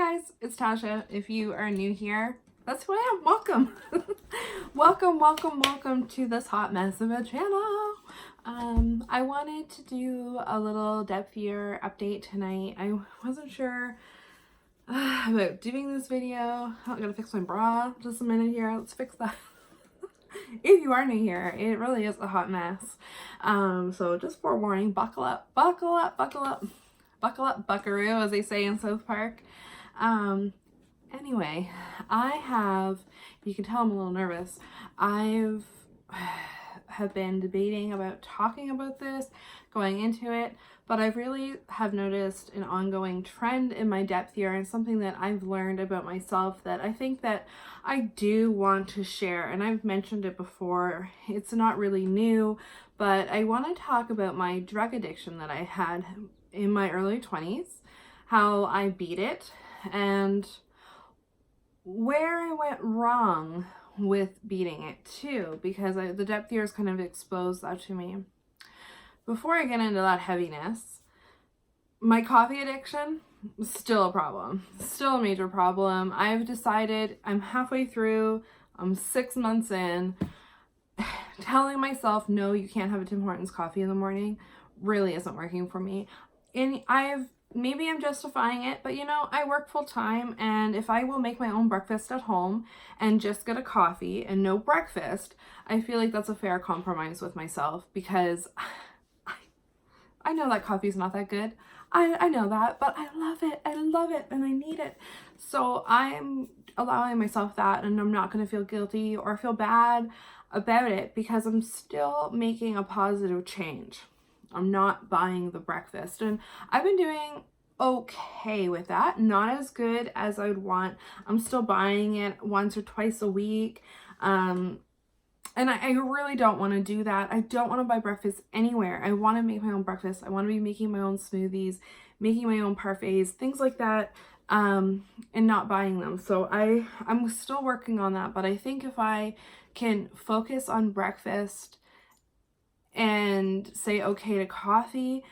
guys, it's Tasha. If you are new here, that's who I am. Welcome. welcome to this hot mess of a channel. I wanted to do a little depthier update tonight. I wasn't sure about doing this video. I'm gonna fix my bra. Just a minute here. Let's fix that. If you are new here, it really is a hot mess. So just forewarning, buckle up, buckaroo, as they say in South Park. Anyway, I have, you can tell I'm a little nervous. Have been debating about talking about this, going into it, but I really have noticed an ongoing trend in my depth here, and something that I've learned about myself that I think that I do want to share. And I've mentioned it before, it's not really new, but I want to talk about my drug addiction that I had in my early 20s, how I beat it, and where I went wrong with beating it too, because the depth years kind of exposed that to me. Before I get into that heaviness, my coffee addiction is still a problem, still a major problem. I've decided, I'm halfway through, I'm 6 months in, telling myself, no, you can't have a Tim Hortons coffee in the morning really isn't working for me. And maybe I'm justifying it, but you know, I work full time, and if I will make my own breakfast at home and just get a coffee and no breakfast, I feel like that's a fair compromise with myself, because I know that coffee's not that good. I know that, but I love it, and I need it. So I'm allowing myself that, and I'm not going to feel guilty or feel bad about it, because I'm still making a positive change. I'm not buying the breakfast, and I've been doing okay with that. Not as good as I would want. I'm still buying it once or twice a week. And I really don't want to do that. I don't want to buy breakfast anywhere. I want to make my own breakfast. I want to be making my own smoothies, making my own parfaits, things like that, and not buying them. So I'm still working on that, but I think if I can focus on breakfast and say okay to coffee,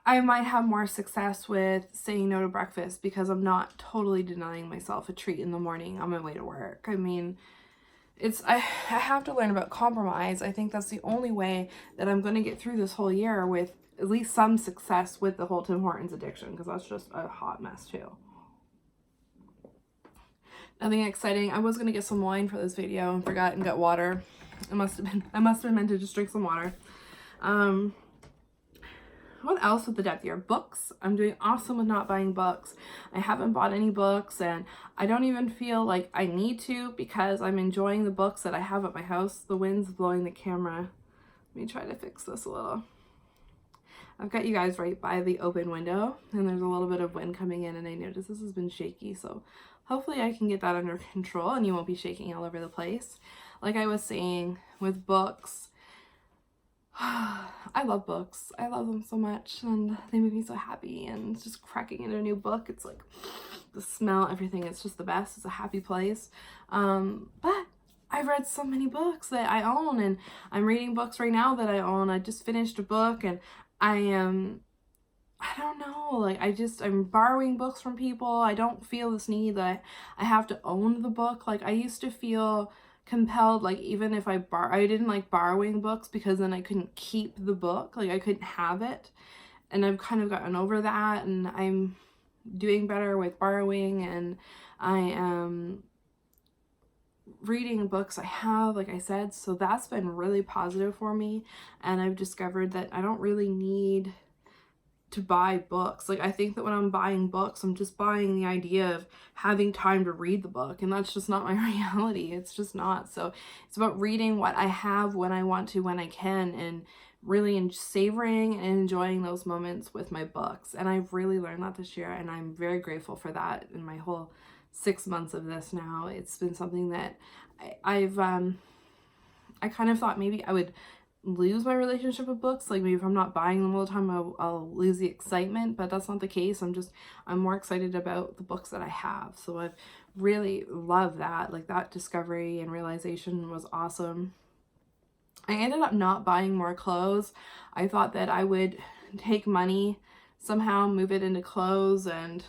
I might have more success with saying no to breakfast, because I'm not totally denying myself a treat in the morning on my way to work. I mean, I have to learn about compromise. I think that's the only way that I'm going to get through this whole year with at least some success with the whole Tim Hortons addiction, because that's just a hot mess too. Nothing exciting. I was going to get some wine for this video and forgot and got water. I must have been meant to just drink some water. What else with the depth year? Books. I'm doing awesome with not buying books. I haven't bought any books, and I don't even feel like I need to, because I'm enjoying the books that I have at my house. The wind's blowing the camera. Let me try to fix this a little. I've got you guys right by the open window, and there's a little bit of wind coming in, and I noticed this has been shaky, so hopefully I can get that under control and you won't be shaking all over the place. Like I was saying with books, I love books. I love them so much, and they make me so happy, and just cracking into a new book, it's like the smell, everything, it's just the best. It's a happy place. But I've read so many books that I own, and I'm reading books right now that I own. I just finished a book, and I don't know, like I'm borrowing books from people. I don't feel this need that I have to own the book. Like I used to feel compelled, like even if I didn't like borrowing books, because then I couldn't keep the book, like I couldn't have it. And I've kind of gotten over that, and I'm doing better with borrowing, and I am reading books I have, like I said, so that's been really positive for me. And I've discovered that I don't really need to buy books. Like I think that when I'm buying books, I'm just buying the idea of having time to read the book, and that's just not my reality. It's just not. So it's about reading what I have when I want to, when I can, and really savoring and enjoying those moments with my books. And I've really learned that this year, and I'm very grateful for that. In my whole 6 months of this now, it's been something that I kind of thought maybe I would lose my relationship with books, like maybe if I'm not buying them all the time, I'll lose the excitement, but that's not the case. I'm more excited about the books that I have. So I've really loved that. Like that discovery and realization was awesome. I ended up not buying more clothes. I thought that I would take money, somehow move it into clothes, and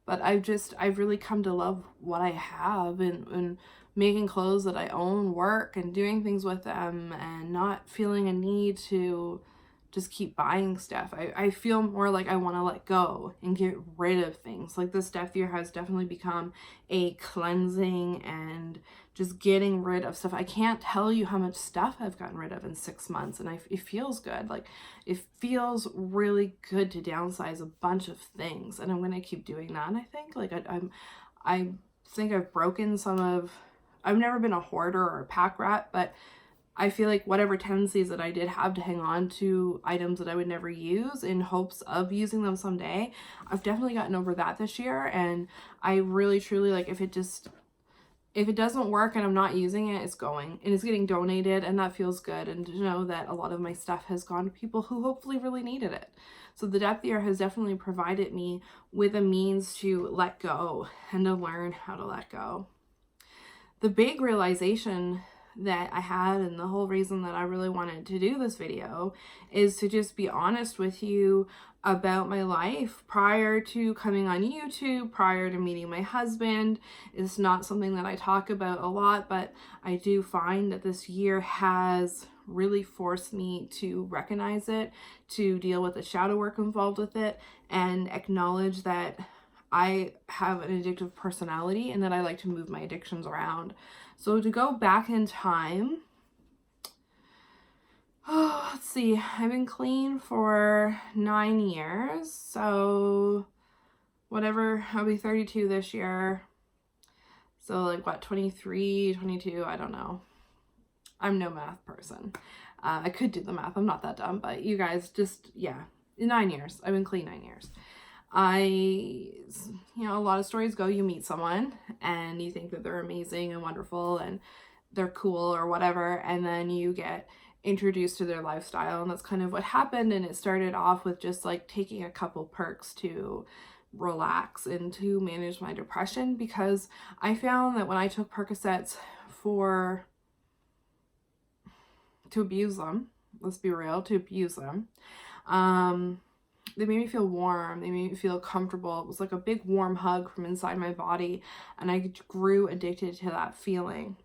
but I've really come to love what I have, and making clothes that I own work and doing things with them and not feeling a need to just keep buying stuff. I feel more like I want to let go and get rid of things. Like this depth year has definitely become a cleansing and just getting rid of stuff. I can't tell you how much stuff I've gotten rid of in 6 months, and it feels good. Like it feels really good to downsize a bunch of things, and I'm going to keep doing that. And I think like I think I've broken some of, I've never been a hoarder or a pack rat, but I feel like whatever tendencies that I did have to hang on to items that I would never use in hopes of using them someday, I've definitely gotten over that this year. And I really truly, like, if it doesn't work and I'm not using it, it's going and it's getting donated, and that feels good. And to know that a lot of my stuff has gone to people who hopefully really needed it. So the depth year has definitely provided me with a means to let go and to learn how to let go. The big realization that I had, and the whole reason that I really wanted to do this video, is to just be honest with you about my life prior to coming on YouTube, prior to meeting my husband. It's not something that I talk about a lot, but I do find that this year has really forced me to recognize it, to deal with the shadow work involved with it, and acknowledge that I have an addictive personality and that I like to move my addictions around. So to go back in time, let's see, I've been clean for 9 years. So whatever, I'll be 32 this year. So like what, 23, 22, I don't know. I'm no math person. I could do the math. I'm not that dumb, but you guys just, yeah, 9 years. I've been clean 9 years. A lot of stories go, you meet someone and you think that they're amazing and wonderful and they're cool or whatever, and then you get introduced to their lifestyle, and that's kind of what happened. And it started off with just like taking a couple perks to relax and to manage my depression, because I found that when I took Percocets to abuse them, let's be real, to abuse them, they made me feel warm. They made me feel comfortable. It was like a big warm hug from inside my body, and I grew addicted to that feeling.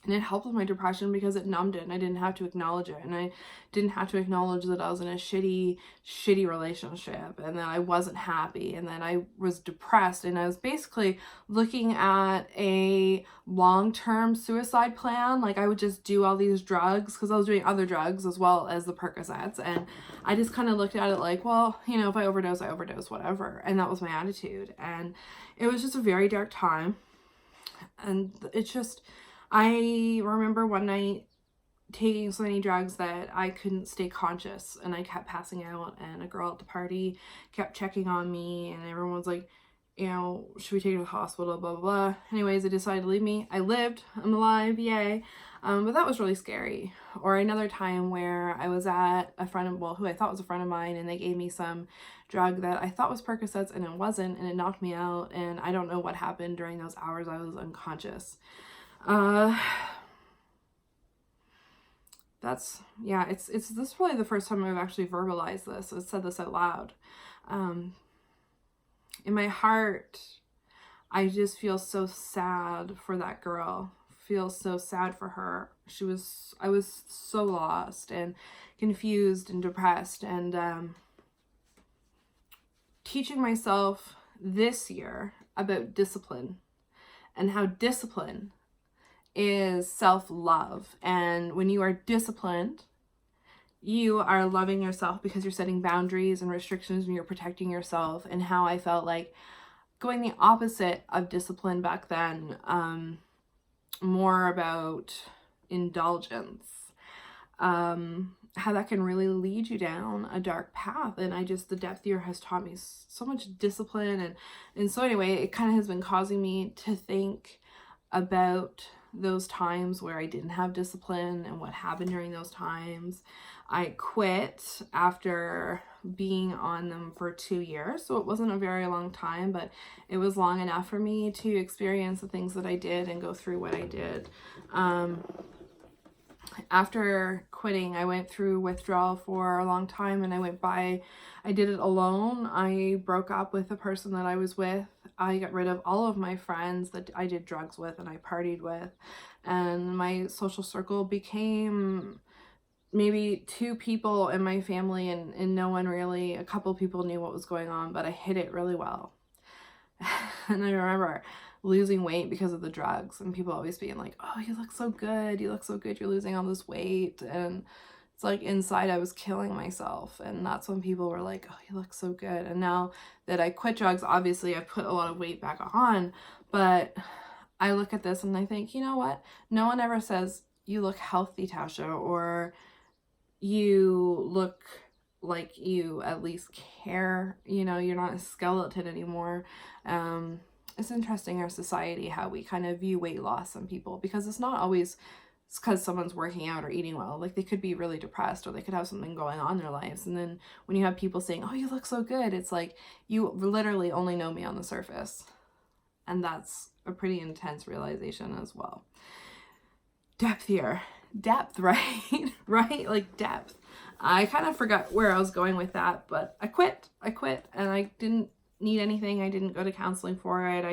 And it helped with my depression because it numbed it, and I didn't have to acknowledge it. And I didn't have to acknowledge that I was in a shitty relationship, and that I wasn't happy, and that I was depressed. And I was basically looking at a long-term suicide plan. Like I would just do all these drugs because I was doing other drugs as well as the Percocets. And I just kind of looked at it like, well, if I overdose, whatever. And that was my attitude. And it was just a very dark time. And it's just, I remember one night taking so many drugs that I couldn't stay conscious, and I kept passing out, and a girl at the party kept checking on me, and everyone was like, should we take you to the hospital, blah, blah, blah. Anyways, I decided to leave me. I lived. I'm alive. Yay. But that was really scary. Or another time where I was at who I thought was a friend of mine, and they gave me some drug that I thought was Percocets, and it wasn't, and it knocked me out, and I don't know what happened during those hours. I was unconscious. This is probably the first time I've actually verbalized this. I said this out loud. In my heart, I just feel so sad for that girl. Feel so sad for her. I was so lost and confused and depressed, and teaching myself this year about discipline, and how discipline is self-love. And when you are disciplined, you are loving yourself because you're setting boundaries and restrictions, and you're protecting yourself. And how I felt like going the opposite of discipline back then, more about indulgence, how that can really lead you down a dark path. And the depth year has taught me so much discipline. And so anyway, it kind of has been causing me to think about those times where I didn't have discipline and what happened during those times. I quit after being on them for 2 years, so it wasn't a very long time, but it was long enough for me to experience the things that I did and go through what I did. after quitting, I went through withdrawal for a long time, and I did it alone. I broke up with the person that I was with. I got rid of all of my friends that I did drugs with and I partied with, and my social circle became maybe 2 people in my family, and no one really, a couple people knew what was going on, but I hid it really well. And I remember losing weight because of the drugs, and people always being like, oh, you look so good, you're losing all this weight. And it's like inside I was killing myself, and that's when people were like, oh, you look so good. And now that I quit drugs, obviously I put a lot of weight back on, but I look at this and I think, you know what, no one ever says you look healthy, Tasha, or you look like you at least care, you know, you're not a skeleton anymore. It's interesting, our society, how we kind of view weight loss on people, because it's not always because someone's working out or eating well. Like, they could be really depressed, or they could have something going on in their lives. And then when you have people saying, oh, you look so good, it's like, you literally only know me on the surface. And that's a pretty intense realization as well. Depth here. Depth, right? Right? Like, depth. I kind of forgot where I was going with that, but I quit, and I didn't need anything. I didn't go to counseling for it.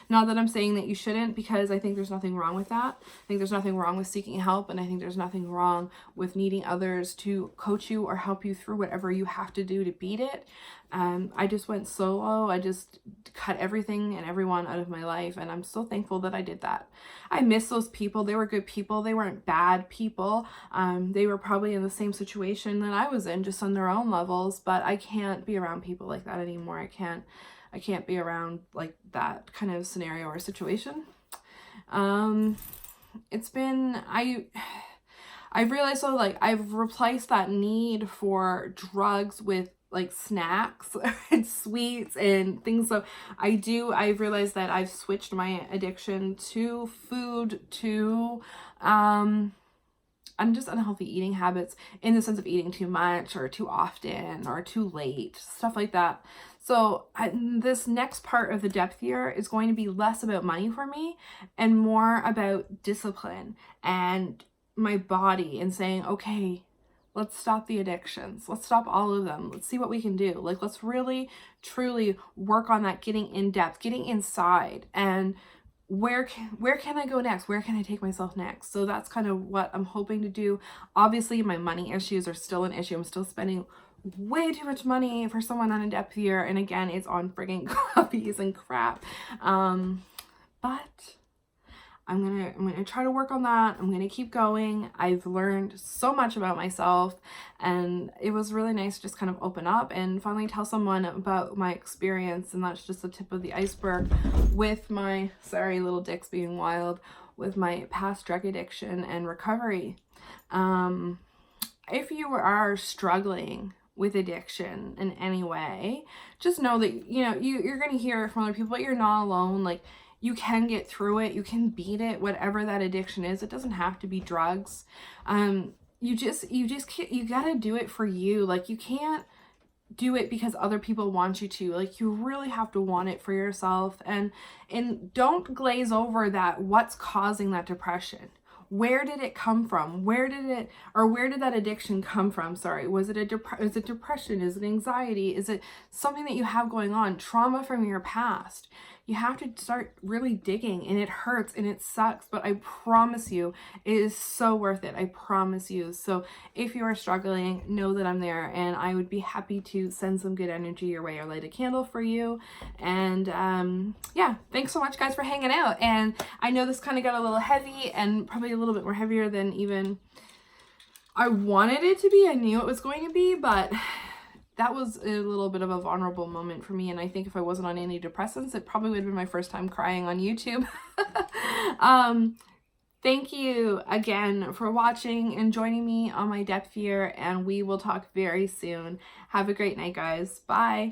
Not that I'm saying that you shouldn't, because I think there's nothing wrong with that. I think there's nothing wrong with seeking help, and I think there's nothing wrong with needing others to coach you or help you through whatever you have to do to beat it. I just went solo. I just cut everything and everyone out of my life, and I'm so thankful that I did that. I miss those people. They were good people. They weren't bad people. They were probably in the same situation that I was in, just on their own levels, but I can't be around people like that anymore. I can't be around like that kind of scenario or situation. I've realized, so like, I've replaced that need for drugs with like snacks and sweets and things. So I've realized that I've switched my addiction to food, to just unhealthy eating habits, in the sense of eating too much or too often or too late, stuff like that. So this next part of the depth year is going to be less about money for me and more about discipline and my body, and saying, okay, let's stop the addictions. Let's stop all of them. Let's see what we can do. Like, let's really, truly work on that, getting in depth, getting inside, and where can I go next? Where can I take myself next? So that's kind of what I'm hoping to do. Obviously, my money issues are still an issue. I'm still spending way too much money for someone on a depth year. And again, it's on friggin' coffees and crap. But I'm gonna try to work on that. I'm gonna keep going. I've learned so much about myself, and it was really nice to just kind of open up and finally tell someone about my experience. And that's just the tip of the iceberg with my, sorry, little dick's being wild, with my past drug addiction and recovery. If you are struggling with addiction in any way, just know that, you know, you're gonna hear it from other people, but you're not alone. Like, you can get through it. You can beat it, whatever that addiction is. It doesn't have to be drugs. You gotta do it for you. Like, you can't do it because other people want you to. Like, you really have to want it for yourself. And don't glaze over that. What's causing that depression? Where did it come from? Where did that addiction come from? Sorry. Is it depression? Is it anxiety? Is it something that you have going on? Trauma from your past? You have to start really digging, and it hurts and it sucks, but I promise you, it is so worth it. I promise you. So if you are struggling, know that I'm there, and I would be happy to send some good energy your way or light a candle for you. And yeah, thanks so much, guys, for hanging out. And I know this kind of got a little heavy, and probably a little bit more heavier than even I wanted it to be. I knew it was going to be, but that was a little bit of a vulnerable moment for me. And I think if I wasn't on antidepressants, it probably would have been my first time crying on YouTube. Thank you again for watching and joining me on my depth year, and we will talk very soon. Have a great night, guys. Bye.